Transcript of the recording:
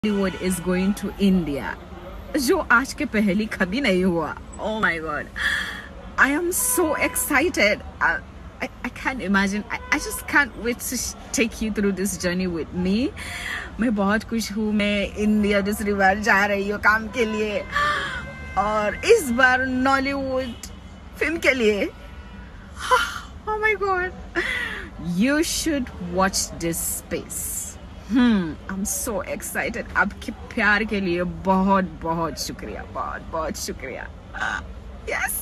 Bollywood is going to India, जो आज के पहली कभी नहीं हुआ. Oh my God, I am so excited. I can't imagine. I just can't wait to take you through this journey with me. मैं बहुत खुश हूँ. मैं इंडिया दूसरी बार जा रही हूँ काम के लिए और इस बार नॉलीवुड फिल्म के लिए. Oh my God, you should watch this space. I'm so excited. आपके प्यार के लिए बहुत बहुत शुक्रिया, बहुत बहुत शुक्रिया. Yes.